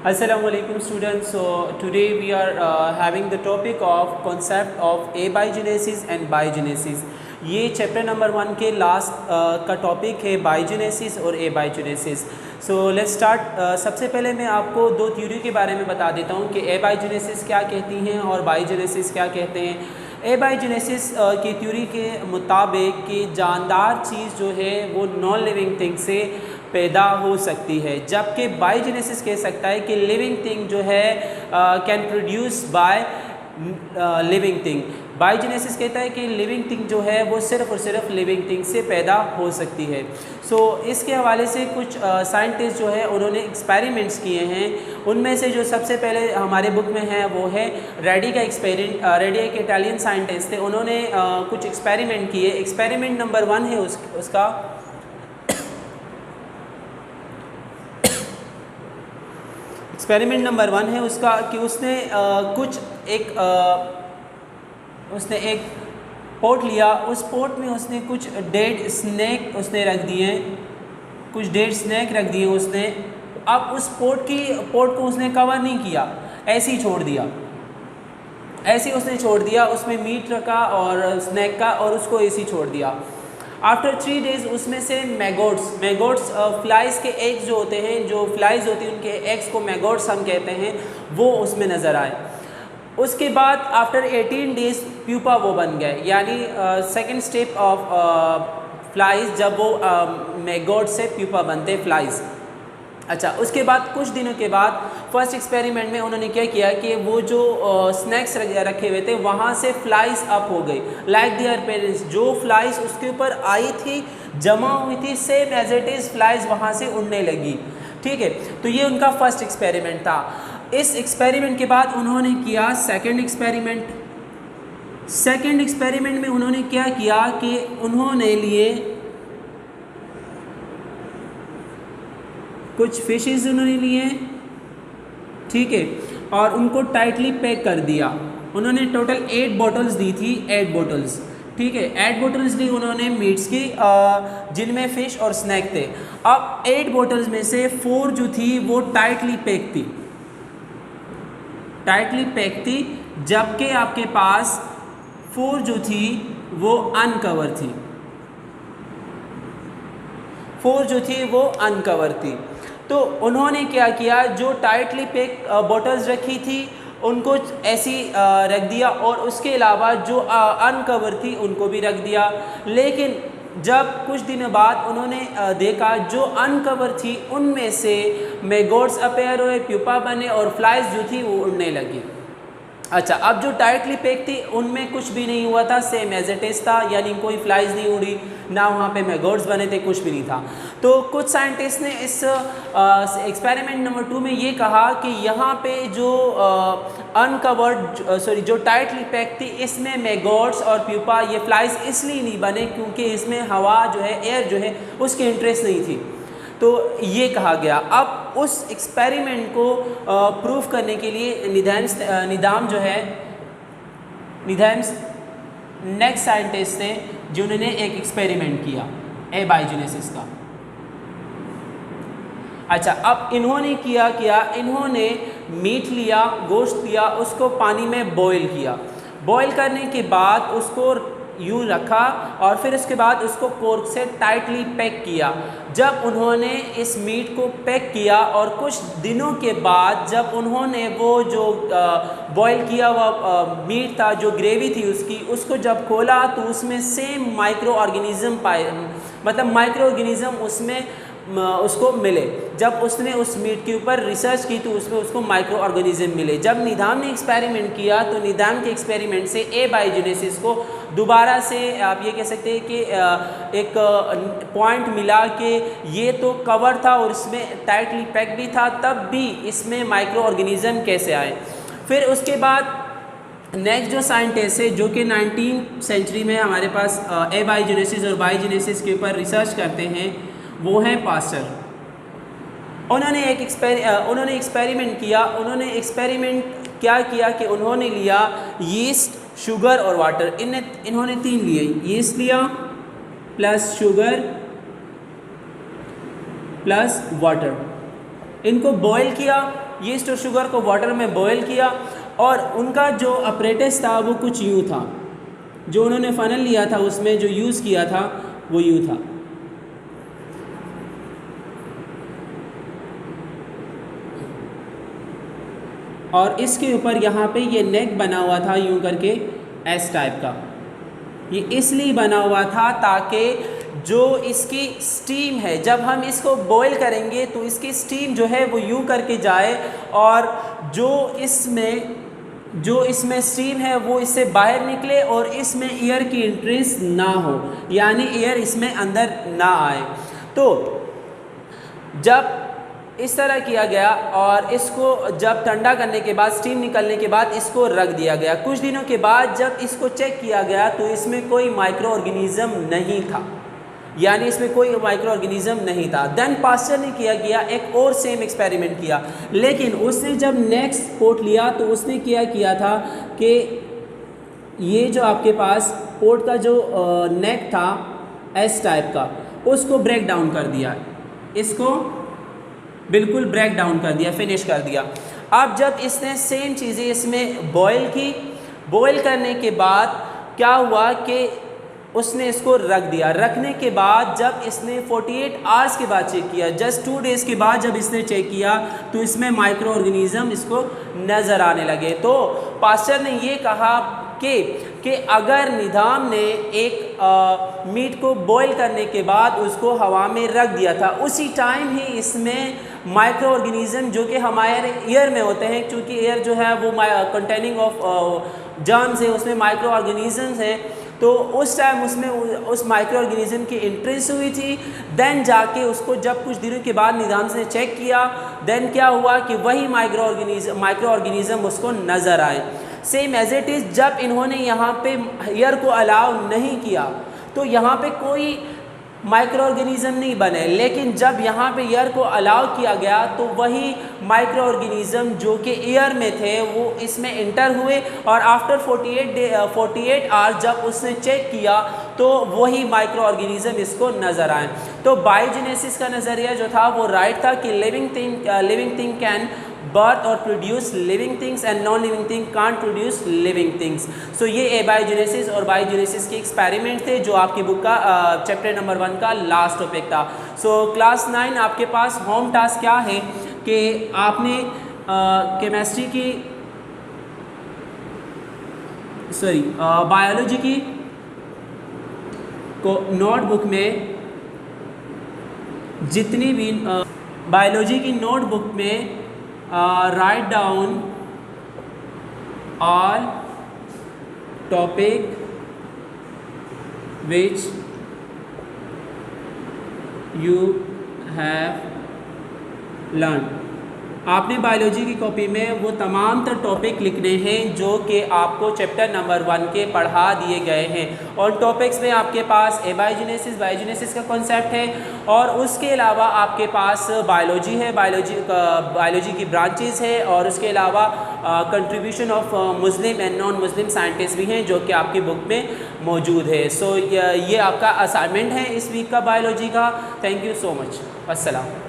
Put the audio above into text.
Assalamualaikum students. So today we are having the topic of concept of abiogenesis and biogenesis. ये chapter number 1 के last का topic है biogenesis और एबायोजेनेसिस. So let's start. सबसे पहले मैं आपको दो थ्योरी के बारे में बता देता हूँ कि एबायोजेनेसिस क्या कहती हैं और बायोजेनेसिस क्या कहते हैं. एबायोजेनेसिस की थ्योरी के मुताबिक कि जानदार चीज़ जो है वो नॉन लिविंग थिंग से पैदा हो सकती है, जबकि बायोजेनेसिस कह सकता है कि लिविंग थिंग जो है can produce by living thing. Biogenesis कहता है कि लिविंग थिंग जो है वो सिर्फ और सिर्फ लिविंग थिंग से पैदा हो सकती है. सो इसके हवाले से कुछ साइंटिस्ट जो है उन्होंने एक्सपेरिमेंट्स किए हैं. उनमें से जो सबसे पहले हमारे बुक में है वो है रेडी का एक्सपेरिमेंट. रेडी एक इटालियन साइंटिस्ट थे, उन्होंने कुछ एक्सपेरिमेंट किए. एक्सपेरिमेंट नंबर 1 है उसका एक्सपेरिमेंट नंबर 1 है उसका कि उसने उसने एक पोट लिया. उस पोट में उसने कुछ डेड स्नैक उसने रख दिए, कुछ डेड स्नैक रख दिए उसने. अब उस पोट को उसने कवर नहीं किया, ऐसे ही छोड़ दिया. ऐसे ही उसने छोड़ दिया, उसमें मीट रखा और स्नैक का और उसको ऐसे ही छोड़ दिया. आफ्टर 3 डेज़ उसमें से मैगोट्स फ्लाइज़ के एग्स जो होते हैं, जो फ्लाइज़ होती हैं उनके एग्स को मैगोट्स हम कहते हैं, वो उसमें नज़र आए. उसके बाद आफ्टर 18 डेज़ प्यूपा वो बन गए, यानी सेकंड स्टेप ऑफ फ्लाइज़ जब वो मैगोट से प्यूपा बनते फ्लाइज़. अच्छा, उसके बाद कुछ दिनों के बाद फर्स्ट एक्सपेरिमेंट में उन्होंने क्या किया कि वो जो स्नैक्स रखे हुए थे वहाँ से फ्लाइज अप हो गई लाइक दियर पेरेंट्स. जो फ्लाइज उसके ऊपर आई थी, जमा हुई थी, same as it is flies वहाँ से उड़ने लगी. ठीक है, तो ये उनका फर्स्ट एक्सपेरिमेंट था. इस एक्सपेरिमेंट के बाद उन्होंने किया सेकेंड एक्सपेरिमेंट. सेकेंड एक्सपेरिमेंट में उन्होंने क्या किया कि उन्होंने लिए कुछ फिशेस उन्होंने लिए, ठीक है, और उनको टाइटली पैक कर दिया. उन्होंने टोटल 8 बॉटल्स दी थी, 8 बॉटल्स, ठीक है, 8 बॉटल्स दी उन्होंने मीट्स की, जिनमें फ़िश और स्नैक थे. अब 8 बॉटल्स में से 4 जो थी वो टाइटली पैक थी, जबकि आपके पास 4 जो थी वो अनकवर थी. 4 जो थी वो अनकवर थी. तो उन्होंने क्या किया, जो टाइटली पैक बॉटल्स रखी थी उनको ऐसी रख दिया और उसके अलावा जो अनकवर थी उनको भी रख दिया. लेकिन जब कुछ दिनों बाद उन्होंने देखा जो अनकवर थी उनमें से मैगोट्स अपेयर हुए, प्यूपा बने और फ्लाइज जो थी वो उड़ने लगी. अच्छा, अब जो टाइटली पैक थी उनमें कुछ भी नहीं हुआ था, सेम एज इट इज़ था, यानी कोई फ्लाइज नहीं उड़ी, ना वहाँ पे मैगोट्स बने थे, कुछ भी नहीं था. तो कुछ साइंटिस्ट ने इस एक्सपेरिमेंट नंबर 2 में ये कहा कि यहाँ पे जो जो टाइटली पैक थी इसमें मैगोट्स और प्यूपा ये फ्लाइज इसलिए नहीं बने क्योंकि इसमें हवा जो है, एयर जो है, उसकी इंटरेस्ट नहीं थी. तो ये कहा गया. अब उस एक्सपेरिमेंट को प्रूफ करने के लिए निदाम जो है, निदाम्स नेक्स्ट साइंटिस्ट थे जिन्होंने एक एक्सपेरिमेंट किया एबायोजेनेसिस का. अच्छा, अब इन्होंने इन्होंने मीट लिया, गोश्त लिया, उसको पानी में बॉईल किया. बॉईल करने के बाद उसको यूँ रखा और फिर उसके बाद उसको कोर्क से टाइटली पैक किया. जब उन्होंने इस मीट को पैक किया और कुछ दिनों के बाद जब उन्होंने वो जो बॉईल किया हुआ मीट था, जो ग्रेवी थी उसको जब खोला तो उसमें सेम माइक्रो ऑर्गेनिज़म पाए, मतलब माइक्रो ऑर्गेनिज़म उसमें उसको मिले. जब उसने उस मीट के ऊपर रिसर्च की तो उसमें उसको माइक्रो ऑर्गेनिज़म मिले. जब निदाम ने एक्सपेरिमेंट किया तो निदाम के एक्सपेरिमेंट से एबायोजेनेसिस को दोबारा से आप ये कह सकते हैं कि एक पॉइंट मिला कि ये तो कवर था और इसमें टाइटली पैक भी था, तब भी इसमें माइक्रो ऑर्गेनिज़म कैसे आए. फिर उसके बाद नेक्स्ट जो साइंटिस्ट है जो कि 19th सेंचुरी में हमारे पास एबायोजेनेसिस और बायोजेनेसिस के ऊपर रिसर्च करते हैं, वो हैं पास्चर. उन्होंने एक्सपेरिमेंट किया. उन्होंने एक्सपेरिमेंट क्या किया कि उन्होंने लिया यीस्ट, शुगर और वाटर. इन्होंने 3 लिए, यीस्ट लिया प्लस शुगर प्लस वाटर. इनको बॉयल किया, यीस्ट और शुगर को वाटर में बॉयल किया, और उनका जो अपरेटस था वो कुछ यूँ था, जो उन्होंने फ़नल लिया था उसमें जो यूज़ किया था वो यूँ था। और इसके ऊपर यहाँ पे ये नेक बना हुआ था यूँ करके एस टाइप का। ये इसलिए बना हुआ था ताकि जो इसकी स्टीम है, जब हम इसको बॉईल करेंगे तो इसकी स्टीम जो है वो यूँ करके जाए, और जो इसमें स्टीम है वो इससे बाहर निकले और इसमें एयर की इंट्रेंस ना हो, यानी एयर इसमें अंदर ना आए। तो जब इस तरह किया गया और इसको जब ठंडा करने के बाद, स्टीम निकलने के बाद इसको रख दिया गया। कुछ दिनों के बाद जब इसको चेक किया गया तो इसमें कोई माइक्रो ऑर्गेनिज़म नहीं था, यानी इसमें कोई माइक्रो ऑर्गेनिज़म नहीं था। देन पास्चर ने किया गया एक और सेम एक्सपेरिमेंट किया, लेकिन उसने जब नेक्स्ट पोर्ट लिया तो उसने क्या किया था कि ये जो आपके पास पोर्ट का जो नेक था एस टाइप का, उसको ब्रेक डाउन कर दिया, इसको बिल्कुल ब्रेक डाउन कर दिया, फिनिश कर दिया। अब जब इसने सेम चीज़ें इसमें बॉयल की, बॉयल करने के बाद क्या हुआ कि उसने इसको रख दिया। रखने के बाद जब इसने 48 आवर्स के बाद चेक किया, जस्ट 2 डेज़ के बाद जब इसने चेक किया तो इसमें माइक्रो ऑर्गेनिज़म इसको नज़र आने लगे। तो पास्चर ने ये कहा कि अगर निज़ाम ने एक मीट को बॉईल करने के बाद उसको हवा में रख दिया था, उसी टाइम ही इसमें माइक्रो ऑर्गेनिज़म जो कि हमारे एयर में होते हैं, क्योंकि एयर जो है वो कंटेनिंग ऑफ जर्म्स है, उसमें माइक्रो ऑर्गेनिज़म्स हैं, तो उस टाइम उसमें उस माइक्रो ऑर्गेनिज़म की इंट्रेंस हुई थी। देन जाके उसको जब कुछ दिनों के बाद निज़ाम से चेक किया, देन क्या हुआ कि वही माइक्रो ऑर्गेनिज़म उसको नज़र आए। सेम एज इट इज़ जब इन्होंने यहाँ पे एयर को अलाउ नहीं किया तो यहाँ पे कोई माइक्रो ऑर्गेनिज़म नहीं बने, लेकिन जब यहाँ पे एयर को अलाउ किया गया तो वही माइक्रो ऑर्गेनिज़म जो कि एयर में थे वो इसमें इंटर हुए, और आफ्टर 48 आवर्स जब उसने चेक किया तो वही माइक्रो ऑर्गेनिज़म इसको नज़र आए। तो बायोजेनेसिस का नज़रिया जो था वो राइट था कि living thing can birth or produce living things and non-living thing can't produce living things। So ये एबायोजेनेसिस और बायोजेनेसिस के एक्सपेरिमेंट थे जो आपकी बुक का चैप्टर नंबर 1 का लास्ट टॉपिक था। सो क्लास 9 आपके पास होम टास्क क्या है कि आपने केमिस्ट्री की बायोलॉजी की को नोटबुक में जितनी भी बायोलॉजी की नोटबुक में write down all topic which you have learned। आपने बायोलॉजी की कॉपी में वो तमाम तर टॉपिक लिखने हैं जो कि आपको चैप्टर नंबर 1 के पढ़ा दिए गए हैं, और टॉपिक्स में आपके पास बायोजेनेसिस का कॉन्सेप्ट है, और उसके अलावा आपके पास बायोलॉजी है, बायोलॉजी की ब्रांचेस है, और उसके अलावा contribution of Muslim and non Muslim scientist भी हैं जो कि आपकी बुक में मौजूद है। सो ये आपका असाइनमेंट है इस वीक का बायोलॉजी का। Thank you so much. अस्सलाम।